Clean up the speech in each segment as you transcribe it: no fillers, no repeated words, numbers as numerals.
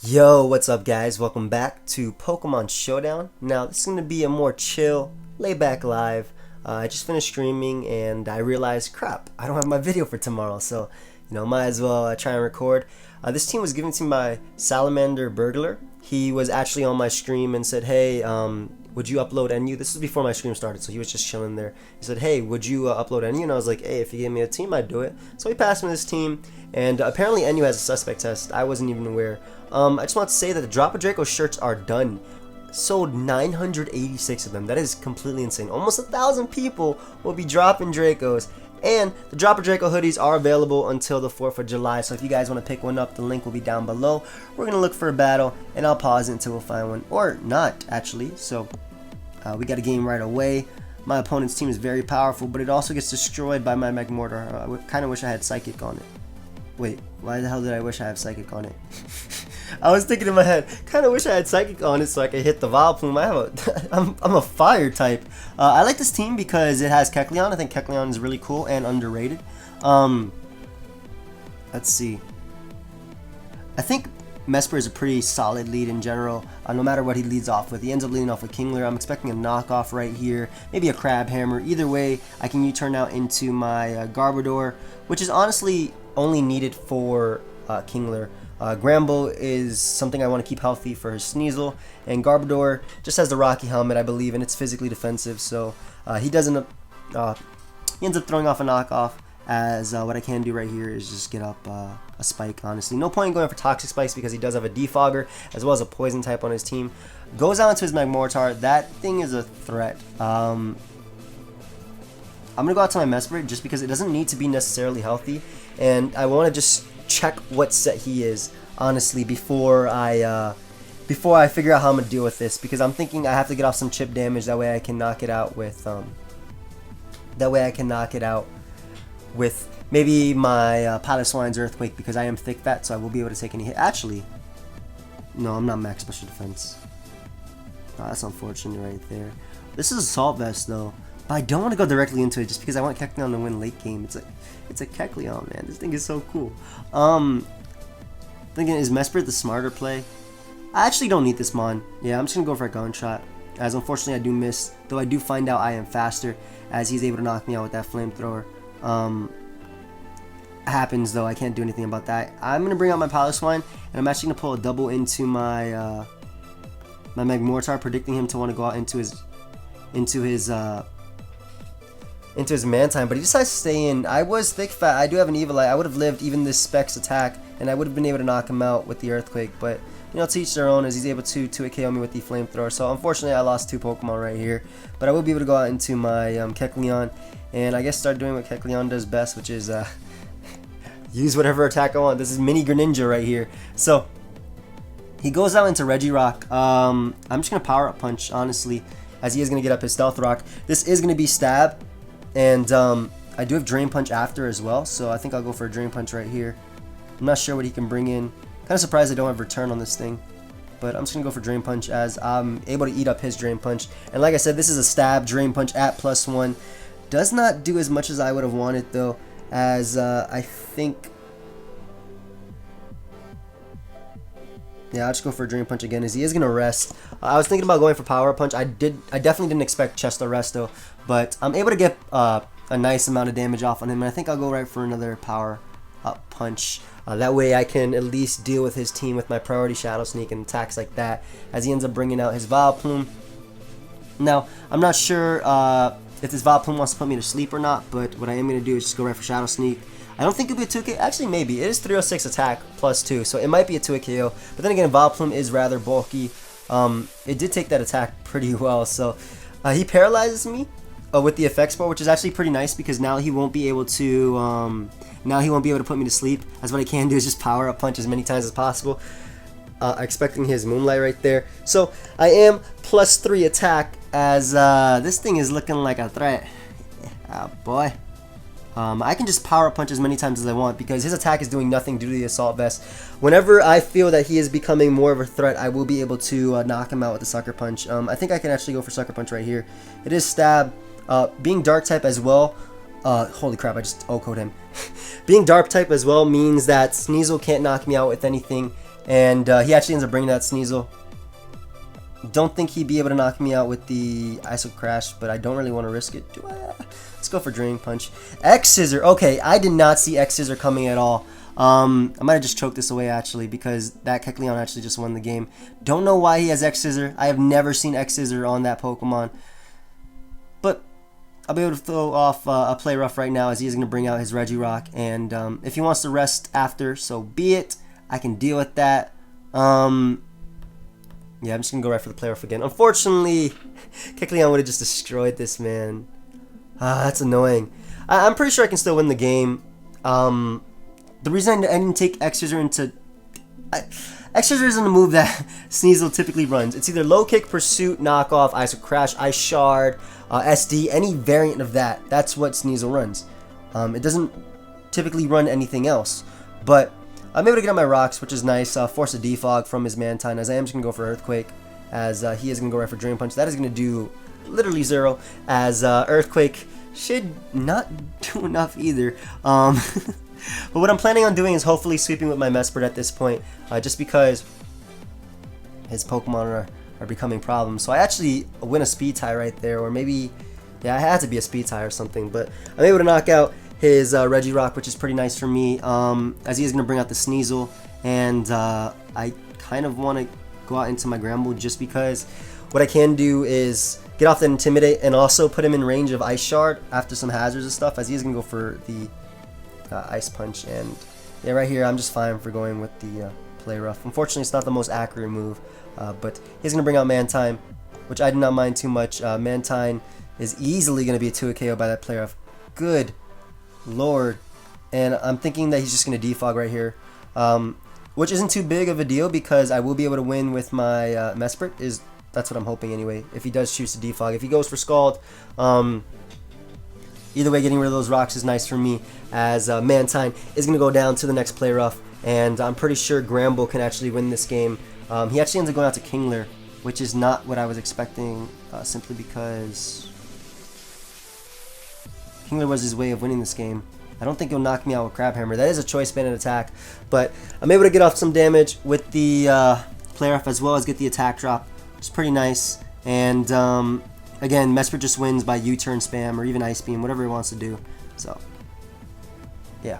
Yo, what's up guys? Welcome back to Pokemon Showdown. Now, this is going to be a more chill, laid-back live. I just finished streaming and I realized, crap, I don't have my video for tomorrow, so, might as well try and record. This team was given to me by Salamander Burglar. He was actually on my stream and said, hey, would you upload NU? This was before my stream started, so he was just chilling there. He said, hey, would you upload NU? And I was like, hey, if you gave me a team, I'd do it. So he passed me this team, and apparently NU has a suspect test. I wasn't even aware. I just want to say that the Drop a Draco shirts are done. Sold 986 of them. That is completely insane. Almost 1,000 people will be dropping Dracos. And the Drop a Draco hoodies are available until the 4th of July. So if you guys want to pick one up, the link will be down below. We're going to look for a battle, and I'll pause it until we'll find one. Or not, actually. So we got a game right away. My opponent's team is very powerful, but it also gets destroyed by my Magmortar. I kind of wish I had Psychic on it. Wait, why the hell did I wish I had Psychic on it? I was thinking in my head, kind of wish I had Psychic on it so I could hit the Vileplume. I'm a fire type. I like this team because it has Kek-leon. I think Kek-leon is really cool and underrated. Let's see. I think Mesper is a pretty solid lead in general, no matter what he leads off with. He ends up leading off with Kingler. I'm expecting a knockoff right here, maybe a Crab Hammer. Either way, I can U-turn out into my Garbodor, which is honestly only needed for Kingler. Gramble is something I want to keep healthy for his Sneasel, and Garbodor just has the Rocky Helmet, I believe, and it's physically defensive, so he doesn't. He ends up throwing off a knockoff. As what I can do right here is just get up a Spike, honestly. No point in going for Toxic Spikes because he does have a Defogger as well as a Poison type on his team. Goes out into his Magmortar. That thing is a threat. I'm going to go out to my Mesper just because it doesn't need to be necessarily healthy. And I want to just check what set he is, honestly, before I figure out how I'm going to deal with this. Because I'm thinking I have to get off some chip damage. That way I can knock it out with... with maybe my Piloswine's Earthquake, because I am thick fat, so I will be able to take any hit. Actually, no, I'm not max special defense. Oh, that's unfortunate right there. This is Assault Vest though, but I don't want to go directly into it just because I want Kek-leon to win late game. It's a Kek-leon, man. This thing is so cool. Thinking, is Mesper the smarter play? I actually don't need this Mon. Yeah, I'm just gonna go for a Gunshot, as unfortunately I do miss, though I do find out I am faster as he's able to knock me out with that Flamethrower. Happens though, I can't do anything about that. I'm gonna bring out my Piloswine, and I'm actually gonna pull a double into my my Magmortar, predicting him to want to go out into his Mantine, but he decides to stay in. I was thick fat. I do have an Evilite. I would have lived even this Specs attack, and I would have been able to knock him out with the Earthquake. But to each their own, as he's able to KO me with the Flamethrower. So unfortunately, I lost 2 Pokemon right here, but I will be able to go out into my Kek-leon, and I guess start doing what Kek-leon does best, which is use whatever attack I want. This is Mini Greninja right here. So he goes out into Regirock. I'm just gonna Power Up Punch, honestly, as he is gonna get up his Stealth Rock. This is gonna be Stab, and I do have Drain Punch after as well, so I think I'll go for a Drain Punch right here. I'm not sure what he can bring in. Kind of surprised I don't have Return on this thing, but I'm just gonna go for Drain Punch as I'm able to eat up his Drain Punch. And like I said, this is a Stab Drain Punch at +1. Does not do as much as I would have wanted though, as I think. Yeah, I'll just go for a Drain Punch again, as he is gonna rest. I was thinking about going for Power Punch. I definitely didn't expect Chest to rest though, but I'm able to get a nice amount of damage off on him, and I think I'll go right for another Power Up Punch. That way I can at least deal with his team with my priority Shadow Sneak and attacks like that, as he ends up bringing out his Vileplume. Now, I'm not sure if this Vileplume wants to put me to sleep or not, but what I am going to do is just go right for Shadow Sneak. I don't think it'll be a 2K. Actually, maybe. It is 306 attack +2, so it might be a 2 KO. But then again, Vileplume is rather bulky. It did take that attack pretty well, so he paralyzes me with the effects bar, which is actually pretty nice because now he won't be able to put me to sleep, as what I can do is just Power Up Punch as many times as possible. Expecting his Moonlight right there. So I am +3 attack, as this thing is looking like a threat. Oh boy. I can just Power Up Punch as many times as I want because his attack is doing nothing due to the Assault Vest. Whenever I feel that he is becoming more of a threat, I will be able to knock him out with the Sucker Punch. I think I can actually go for Sucker Punch right here. It is Stab. Being Dark type as well, holy crap, I just O-code him. Being Dark type as well means that Sneasel can't knock me out with anything, and he actually ends up bringing that Sneasel. Don't think he'd be able to knock me out with the ISO Crash, but I don't really want to risk it. Do I? Let's go for Drain Punch. X Scissor. Okay, I did not see X Scissor coming at all. I might have just choked this away actually, because that Kek-leon actually just won the game. Don't know why he has X Scissor. I have never seen X Scissor on that Pokemon. But I'll be able to throw off a Play Rough right now, as he is going to bring out his Regirock. And if he wants to rest after, so be it. I can deal with that. Yeah, I'm just going to go right for the Play Rough again. Unfortunately, Kek-leon would have just destroyed this, man. That's annoying. I'm pretty sure I can still win the game. The reason I didn't take X Scissor into... X Scissor isn't a move that Sneasel typically runs. It's either Low Kick, Pursuit, Knockoff, ISO Crash, Ice Shard, SD, any variant of that. That's what Sneasel runs. It doesn't typically run anything else. But I'm able to get on my rocks, which is nice. Force a Defog from his Mantine, as I am just going to go for Earthquake, as he is going to go right for Drain Punch. That is going to do literally 0, as Earthquake should not do enough either. But what I'm planning on doing is hopefully sweeping with my Mesprit at this point, just because his Pokemon are becoming problems. So I actually win a Speed Tie right there, or maybe, yeah, it had to be a Speed Tie or something. But I'm able to knock out his Regirock, which is pretty nice for me, as he is going to bring out the Sneasel. And I kind of want to go out into my Gramble, just because what I can do is get off the Intimidate and also put him in range of Ice Shard after some hazards and stuff, as he is going to go for the Ice Punch. And yeah, right here I'm just fine for going with the Play Rough. Unfortunately, it's not the most accurate move, but he's going to bring out Mantine, which I do not mind too much. Mantine is easily going to be a 2 KO by that Play Rough. Good lord. And I'm thinking that he's just going to Defog right here, which isn't too big of a deal, because I will be able to win with my Mesprit. That's what I'm hoping anyway, if he does choose to Defog. If he goes for Scald, either way, getting rid of those rocks is nice for me, as Mantine is going to go down to the next Play Rough, and I'm pretty sure Gramble can actually win this game. He actually ends up going out to Kingler, which is not what I was expecting, simply because Kingler was his way of winning this game. I don't think he'll knock me out with Crab Hammer. That is a Choice Banded attack, but I'm able to get off some damage with the Play Rough, as well as get the attack drop, which is pretty nice. And again, Mesprit just wins by U-turn spam, or even Ice Beam, whatever he wants to do. So, yeah.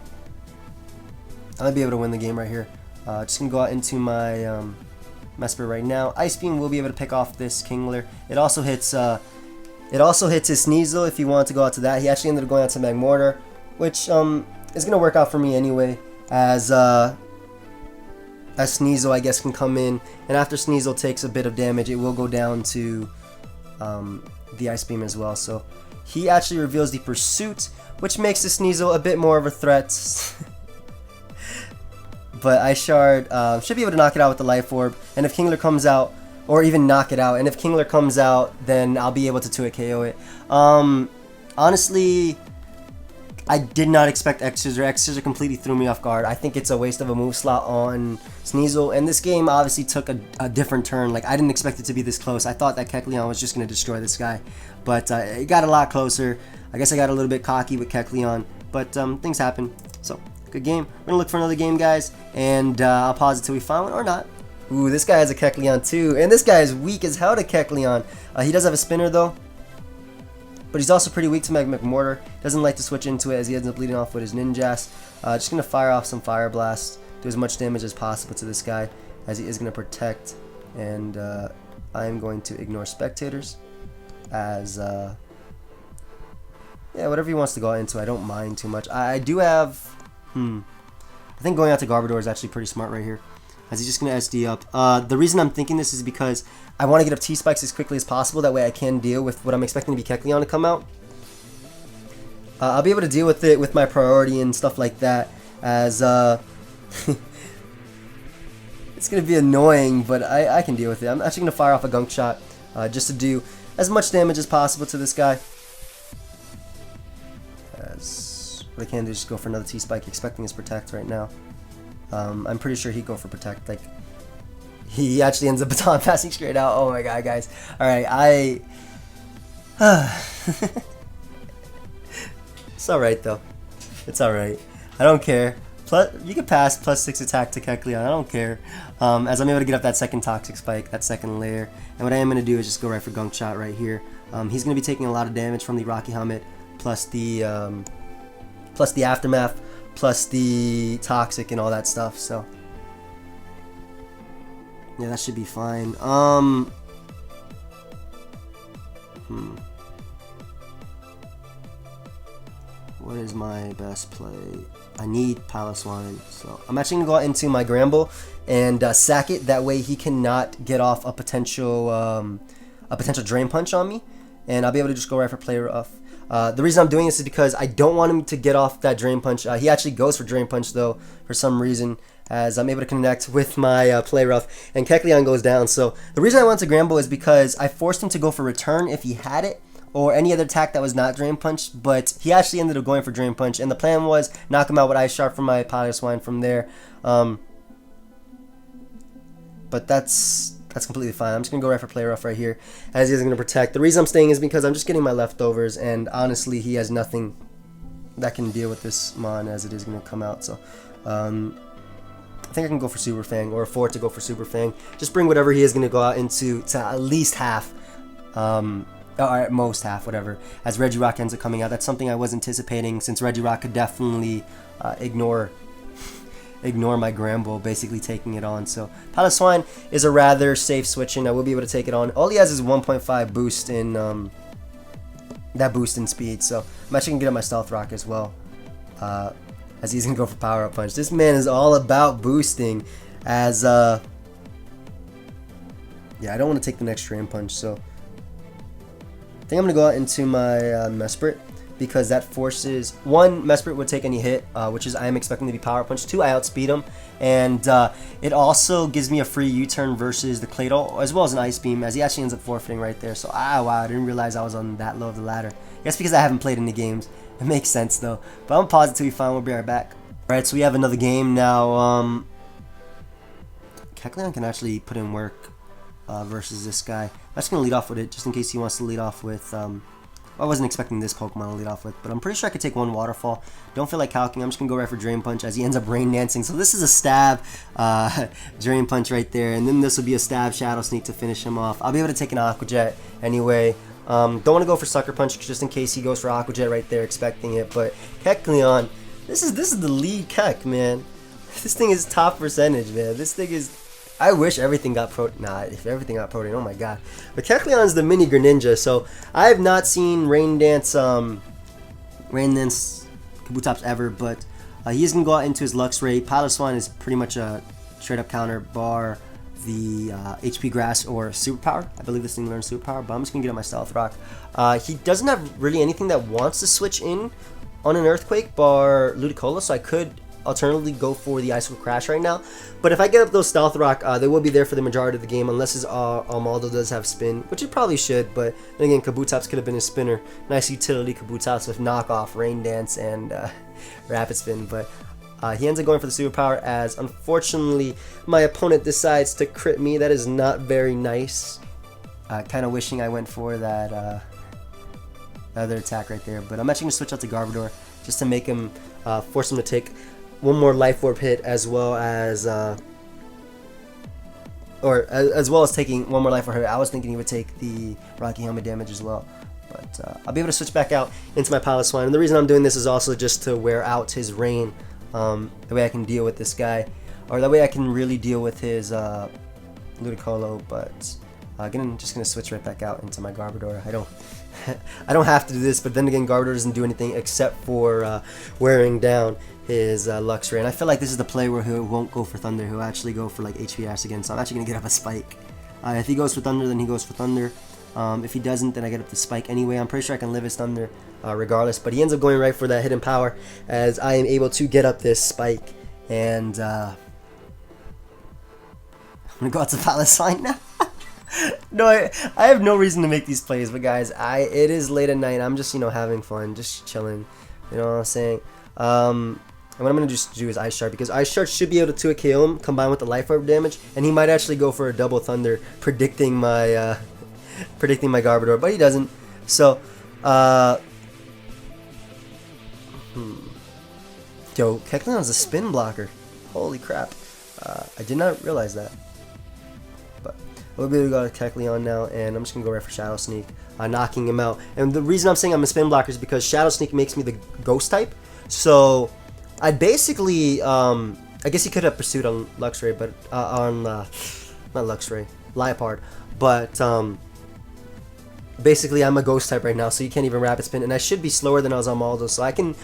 I'll be able to win the game right here. Just going to go out into my Mesprit right now. Ice Beam will be able to pick off this Kingler. It also hits his Sneasel if he wanted to go out to that. He actually ended up going out to Magmortar, which is going to work out for me anyway, as Sneasel, I guess, can come in. And after Sneasel takes a bit of damage, it will go down to the Ice Beam as well. So he actually reveals the Pursuit, which makes the Sneasel a bit more of a threat. But Ice Shard should be able to knock it out with the Life Orb. And if Kingler comes out, or even knock it out, and if Kingler comes out, then I'll be able to 2 KO it. Honestly, I did not expect X Scissor. X Scissor completely threw me off guard. I think it's a waste of a move slot on Sneasel, and this game obviously took a different turn. Like, I didn't expect it to be this close. I thought that Kek-leon was just going to destroy this guy, but it got a lot closer. I guess I got a little bit cocky with Kek-leon, but things happen. So, good game. We're going to look for another game, guys, and I'll pause it till we find one, or not. Ooh, this guy has a Kek-leon too, and this guy is weak as hell to Kek-leon. He does have a spinner though, but he's also pretty weak to Magmortar. Doesn't like to switch into it, as he ends up leading off with his Ninjask. Just going to fire off some Fire Blast, do as much damage as possible to this guy, as he is going to Protect, and I am going to ignore Spectators, as yeah, whatever he wants to go into, I don't mind too much. I do have, I think going out to Garbodor is actually pretty smart right here, as he's just going to SD up. The reason I'm thinking this is because I want to get up T-Spikes as quickly as possible. That way I can deal with what I'm expecting to be Kek-leon to come out. I'll be able to deal with it with my priority and stuff like that, as it's going to be annoying, but I can deal with it. I'm actually going to fire off a Gunk Shot just to do as much damage as possible to this guy. As what I can do is just go for another T-Spike, expecting his Protect right now. I'm pretty sure he'd go for Protect. Like, he actually ends up baton passing straight out. Oh my god, guys. Alright, it's alright though. It's alright. I don't care. Plus, you can pass +6 attack to Kek-leon. I don't care. As I'm able to get up that second toxic spike, that second layer. And what I am going to do is just go right for gunk shot right here. He's going to be taking a lot of damage from the Rocky Helmet, plus the aftermath, plus the toxic and all that stuff. So yeah, that should be fine. What is my best play? I need Palace Wine, so I'm actually gonna go out into my Gramble and sack it. That way he cannot get off a potential Drain Punch on me, and I'll be able to just go right for Play Rough. The reason I'm doing this is because I don't want him to get off that Drain Punch. He actually goes for Drain Punch though for some reason, as I'm able to connect with my Play Rough, and Kek-leon goes down. So the reason I went to Gramble is because I forced him to go for Return if he had it, or any other attack that was not Drain Punch, but he actually ended up going for Drain Punch, and the plan was knock him out with Ice Sharp from my Palace Wine from there. But that's completely fine. I'm just going to go right for Play Rough right here, as he is going to protect. The reason I'm staying is because I'm just getting my leftovers, and honestly, he has nothing that can deal with this Mon as it is going to come out. So I think I can go for Super Fang, or afford to go for Super Fang. Just bring whatever he is going to go out into to at least half. Or at most half, whatever, as Regirock ends up coming out. That's something I was anticipating, since Regirock could definitely ignore my Gramble, basically taking it on. So Palace Wine is a rather safe switch in. I will be able to take it on. All he has is 1.5 boost in that boost in speed, so I'm actually gonna get up my Stealth Rock as well, as he's gonna go for Power Up Punch. This man is all about boosting, as yeah, I don't want to take the next Drain Punch, so I think I'm going to go out into my Mesprit, because that forces, one, Mesprit would take any hit, which is I am expecting to be Power Punch. Two, I outspeed him, and it also gives me a free U-turn versus the Claydol, as well as an Ice Beam, as he actually ends up forfeiting right there. So, wow, I didn't realize I was on that low of the ladder. I guess because I haven't played any games. It makes sense, though. But I'm positive fine. We'll be right back. Alright, so we have another game now. Kek-leon can actually put in work versus this guy. I'm just going to lead off with it, just in case he wants to lead off with, I wasn't expecting this Pokemon to lead off with, but I'm pretty sure I could take one Waterfall. Don't feel like calcing. I'm just going to go right for Drain Punch, as he ends up Rain Dancing. So this is a stab Drain Punch right there, and then this will be a stab Shadow Sneak to finish him off. I'll be able to take an Aqua Jet anyway. Don't want to go for Sucker Punch, just in case he goes for Aqua Jet right there, expecting it. But Kek-leon, this is the lead Kek, man. This thing is top percentage, man. This thing is... I wish everything got if everything got protein, oh my god. But Kek-leon's the mini Greninja, so I have not seen Rain Dance Kabutops ever, but he's going to go out into his Luxray. Palace Wine is pretty much a straight up counter bar the HP Grass or Superpower. I believe this thing learns Superpower, but I'm just going to get on my Stealth Rock. He doesn't have really anything that wants to switch in on an Earthquake bar Ludicolo, so I could alternatively go for the Icicle Crash right now. But if I get up those Stealth Rock, they will be there for the majority of the game, unless his Almaldo does have Spin, which it probably should, but then again, Kabutops could have been a spinner. Nice utility Kabutops with knockoff, Rain Dance, and Rapid Spin, but he ends up going for the Superpower, as unfortunately my opponent decides to crit me. That is not very nice. Kind of wishing I went for that other attack right there, but I'm actually going to switch out to Garbodor, just to make him, force him to take one more Life Orb hit, as well as taking one more Life Orb hit. I was thinking he would take the Rocky Helmet damage as well, but I'll be able to switch back out into my Palace Wine. And the reason I'm doing this is also just to wear out his Rain, the way I can deal with this guy, or that way I can really deal with his Ludicolo. But again, just gonna switch right back out into my Garbodor. I don't have to do this, but then again, Garbodor doesn't do anything except for wearing down his Luxray. And I feel like this is the play where he won't go for Thunder. He'll actually go for like HP Ash again. So I'm actually going to get up a Spike. If he goes for Thunder, then he goes for Thunder. If he doesn't, then I get up the Spike anyway. I'm pretty sure I can live his Thunder regardless. But he ends up going right for that Hidden Power, as I am able to get up this Spike. And I'm going to go out to Palace Wine now. No, I have no reason to make these plays, but guys, it is late at night. I'm just, having fun, just chilling. You know what I'm saying? And what I'm going to just do is Ice Shard, because Ice Shard should be able to 2 KO him, combined with the Life Orb damage, and he might actually go for a double Thunder, predicting my Garbodor, but he doesn't. So, Yo, Kek-leon's a spin blocker. Holy crap. I did not realize that. But we'll be able to go to Kek-leon now, and I'm just going to go right for Shadow Sneak, knocking him out. And the reason I'm saying I'm a spin blocker is because Shadow Sneak makes me the ghost type. So I basically, I guess he could have pursued on Luxray, but not Luxray, Liepard. But basically I'm a ghost type right now, so you can't even rapid spin, and I should be slower than I was on Maldo, so I can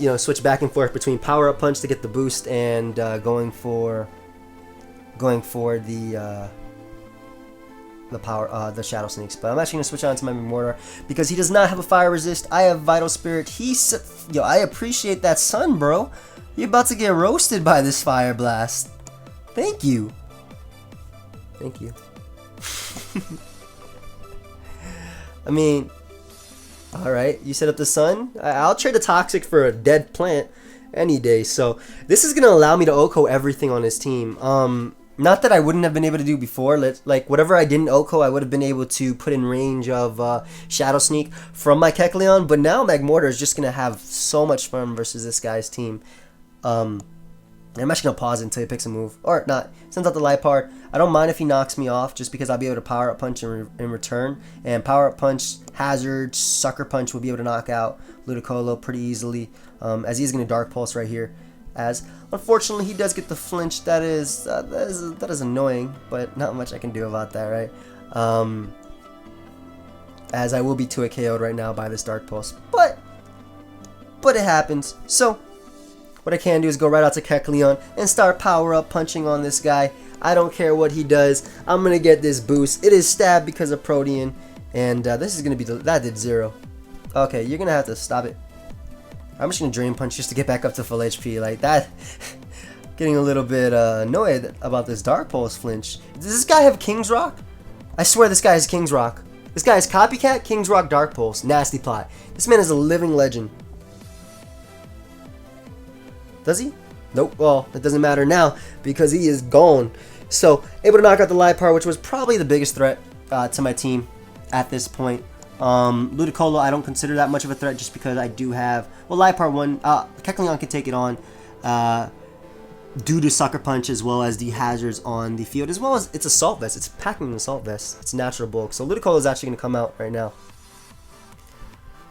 you know, switch back and forth between power up punch to get the boost and going for the the Shadow Sneaks. But I'm actually gonna switch on to my Mortar because he does not have a fire resist. I have Vital Spirit. Yo, I appreciate that sun, bro. You're about to get roasted by this Fire Blast. Thank you. Thank you. I mean, alright, you set up the sun. I'll trade a Toxic for a dead plant any day. So this is gonna allow me to OHKO everything on his team. Not that I wouldn't have been able to do before. Like whatever I didn't OHKO, I would have been able to put in range of Shadow Sneak from my Kek-leon. But now Magmortar is just gonna have so much fun versus this guy's team. I'm actually gonna pause it until he picks a move, or not. Sends out the Liepard. I don't mind if he knocks me off, just because I'll be able to power up punch in return. And power up punch, hazard, sucker punch will be able to knock out Ludicolo pretty easily, as he's gonna Dark Pulse right here. As unfortunately he does get the flinch. That is annoying, but not much I can do about that, right? As I will be 2 KO'd right now by this Dark Pulse, but it happens. So what I can do is go right out to Kek-leon and start power up punching on this guy. I don't care what he does. I'm gonna get this boost. It is stab because of Protean, and this is gonna be that did 0. Okay, you're gonna have to stop it. I'm just gonna Drain Punch just to get back up to full HP like that. Getting a little bit annoyed about this Dark Pulse flinch. Does this guy have King's Rock? I swear this guy has King's Rock. This guy is Copycat, King's Rock, Dark Pulse, Nasty Plot. This man is a living legend. Does he? Nope. Well, it doesn't matter now because he is gone. So, able to knock out the Liepard, which was probably the biggest threat to my team at this point. Ludicolo, I don't consider that much of a threat just because I do have... Well, Liepard 1, Kek-leon can take it on due to Sucker Punch as well as the hazards on the field, as well as it's Assault Vest. It's packing an Assault Vest. It's natural bulk. So, Ludicolo is actually going to come out right now.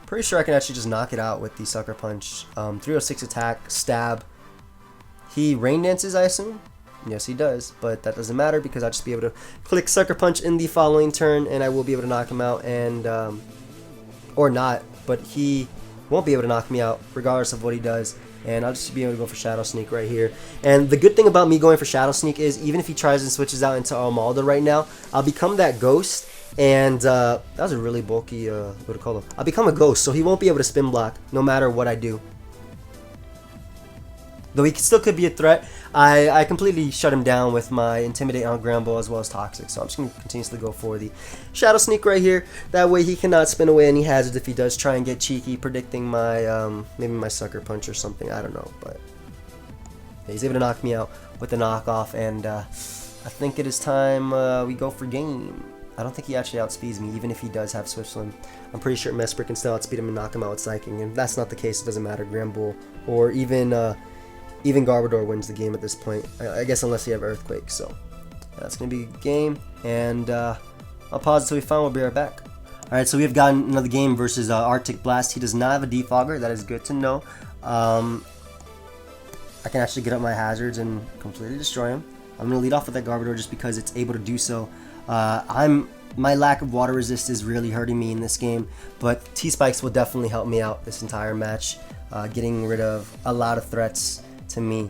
Pretty sure I can actually just knock it out with the Sucker Punch. 306 attack, stab. He Rain Dances, I assume? Yes, he does, but that doesn't matter because I'll just be able to click Sucker Punch in the following turn, and I will be able to knock him out, and or not, but he won't be able to knock me out regardless of what he does, and I'll just be able to go for Shadow Sneak right here. And the good thing about me going for Shadow Sneak is even if he tries and switches out into Armaldo right now, I'll become that Ghost. And that was a really bulky, what do you call him? I'll become a ghost, so he won't be able to spin block no matter what I do. Though he still could be a threat, I completely shut him down with my Intimidate on Gramble as well as Toxic. So I'm just going to continuously go for the Shadow Sneak right here. That way he cannot spin away any hazards if he does try and get cheeky, predicting my, maybe my Sucker Punch or something. I don't know, but yeah, he's able to knock me out with the knockoff. And I think it is time we go for game. I don't think he actually outspeeds me, even if he does have Swift Swim. I'm pretty sure Mesprit can still outspeed him and knock him out with Psychic, and if that's not the case, it doesn't matter. Gramble or even Garbodor wins the game at this point. I guess unless you have Earthquake. So that's gonna be game, and I'll pause until we find. We'll be right back. All right, so we have gotten another game versus Arctic Blast. He does not have a Defogger. That is good to know. I can actually get up my hazards and completely destroy him. I'm gonna lead off with that Garbodor just because it's able to do so. My lack of water resist is really hurting me in this game, but T-Spikes will definitely help me out this entire match, getting rid of a lot of threats to me,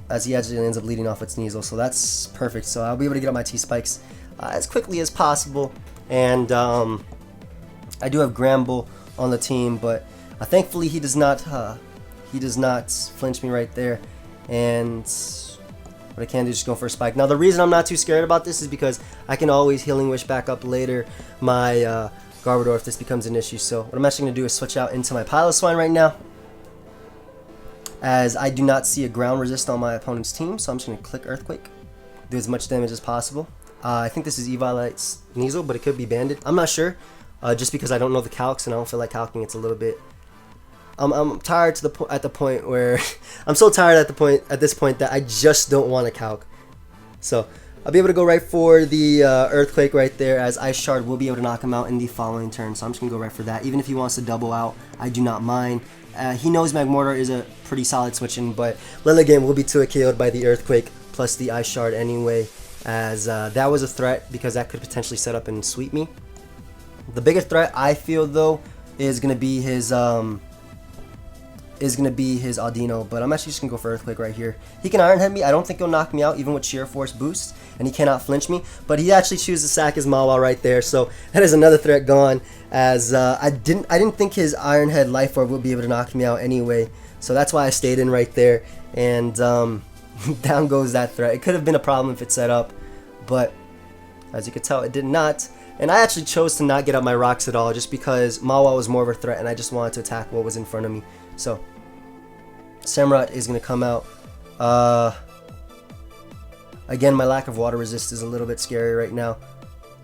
as he actually ends up leading off with Sneasel, so that's perfect. So I'll be able to get up my T-Spikes as quickly as possible, and I do have Gramble on the team, but thankfully he does not flinch me right there, and what I can do is just go for a Spike. Now the reason I'm not too scared about this is because I can always Healing Wish back up later my Garbodor if this becomes an issue. So what I'm actually going to do is switch out into my Piloswine right now, as I do not see a ground resist on my opponent's team. So I'm just going to click Earthquake, do as much damage as possible. I think this is Eviolite's Sneasel, but it could be Banded. I'm not sure, just because I don't know the calcs and I don't feel like calcing. It's a little bit I'm tired to at the point where I'm so tired at this point that I just don't want to calc. So I'll be able to go right for the Earthquake right there, as Ice Shard will be able to knock him out in the following turn. So I'm just going to go right for that. Even if he wants to double out, I do not mind. He knows Magmortar is a pretty solid switch-in, but Lilligant will be 2 KO'd by the Earthquake plus the Ice Shard anyway, as that was a threat because that could potentially set up and sweep me. The biggest threat I feel though is going to be his Audino, but I'm actually just going to go for Earthquake right here. He can Iron Head me. I don't think he'll knock me out even with Sheer Force boost, and he cannot flinch me, but he actually chooses to sack his Mawa right there, so that is another threat gone, as I didn't think his Iron Head Life Orb would be able to knock me out anyway, so that's why I stayed in right there, and down goes that threat. It could have been a problem if it set up, but as you can tell, it did not. And I actually chose to not get up my rocks at all, just because Mawa was more of a threat and I just wanted to attack what was in front of me. So Samurott is going to come out. Again, my lack of water resist is a little bit scary right now.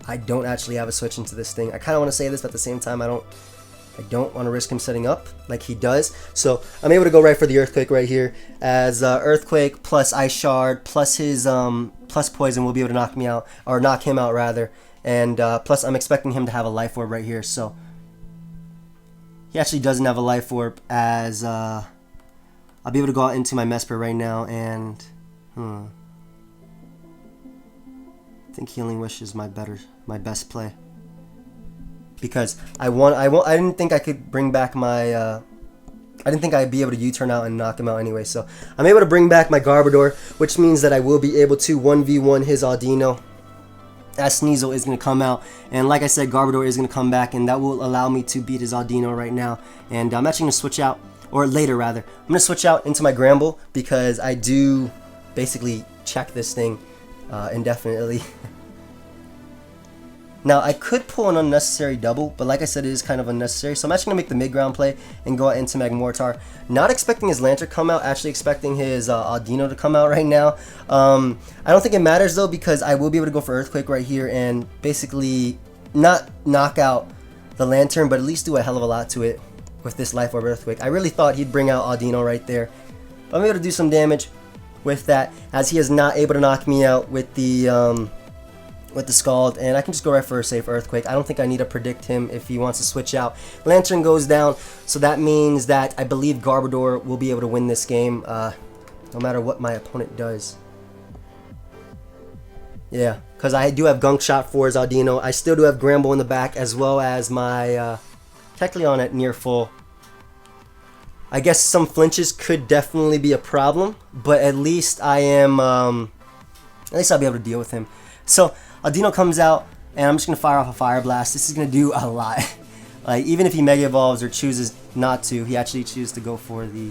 I don't actually have a switch into this thing. I kind of want to say this, but at the same time I don't want to risk him setting up like he does. So I'm able to go right for the Earthquake right here, as Earthquake plus Ice Shard plus his plus Poison will be able to knock me out, or knock him out rather. And plus I'm expecting him to have a Life Orb right here, so he actually doesn't have a Life Orb, as I'll be able to go out into my Mesper right now, and I think Healing Wish is my best play, because I didn't think I could bring back my I didn't think I'd be able to U-turn out and knock him out anyway, so I'm able to bring back my Garbodor, which means that I will be able to 1v1 his Audino, as Sneasel is going to come out, and like I said, Garbodor is going to come back, and that will allow me to beat his Audino right now. And I'm actually going to switch out, or later rather, I'm going to switch out into my Gramble, because I do basically check this thing indefinitely. Now, I could pull an unnecessary double, but like I said, it is kind of unnecessary. So I'm actually going to make the mid-ground play and go out into Magmortar. Not expecting his Lantern to come out, actually expecting his Audino to come out right now. I don't think it matters, though, because I will be able to go for Earthquake right here and basically not knock out the Lantern, but at least do a hell of a lot to it with this Life Orb Earthquake. I really thought he'd bring out Audino right there. But I'm able to do some damage with that, as he is not able to knock me out with the Scald, and I can just go right for a safe Earthquake. I don't think I need to predict him if he wants to switch out. Lantern goes down, so that means that I believe Garbodor will be able to win this game, no matter what my opponent does. Yeah, because I do have Gunk Shot for his Audino. I still do have Gramble in the back, as well as my Kek-leon at near full. I guess some flinches could definitely be a problem, but at least I am, at least I'll be able to deal with him. So Audino comes out, and I'm just going to fire off a Fire Blast. This is going to do a lot. Like, even if he Mega Evolves or chooses not to, he actually chooses to go for the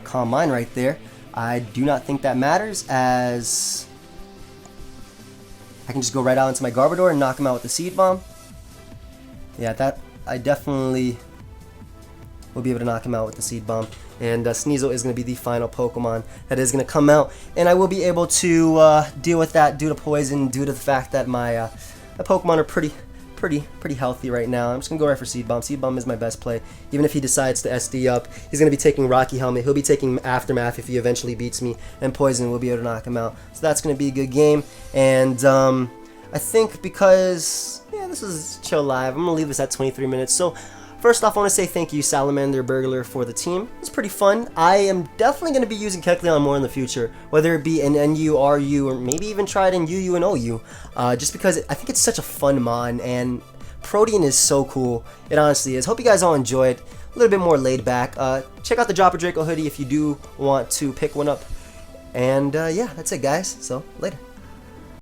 Calm Mind right there. I do not think that matters, as I can just go right out into my Garbodor and knock him out with the Seed Bomb. Yeah, that I definitely will be able to knock him out with the Seed Bomb. And Sneasel is going to be the final Pokemon that is going to come out, and I will be able to deal with that due to Poison, due to the fact that my Pokemon are pretty healthy right now. I'm just going to go right for Seed Bomb. Seed Bomb is my best play. Even if he decides to SD up, he's going to be taking Rocky Helmet. He'll be taking Aftermath if he eventually beats me, and Poison will be able to knock him out. So that's going to be a good game, and I think because, yeah, this is chill live, I'm going to leave this at 23 minutes. So first off, I want to say thank you, Salamander Burglar, for the team. It's pretty fun. I am definitely going to be using Kek-leon more in the future, whether it be in NU, RU, or maybe even try it in UU and OU, just because I think it's such a fun mon, and Protean is so cool. It honestly is. Hope you guys all enjoy it. A little bit more laid back. Check out the Dropper Draco hoodie if you do want to pick one up. And yeah, that's it, guys. So, later.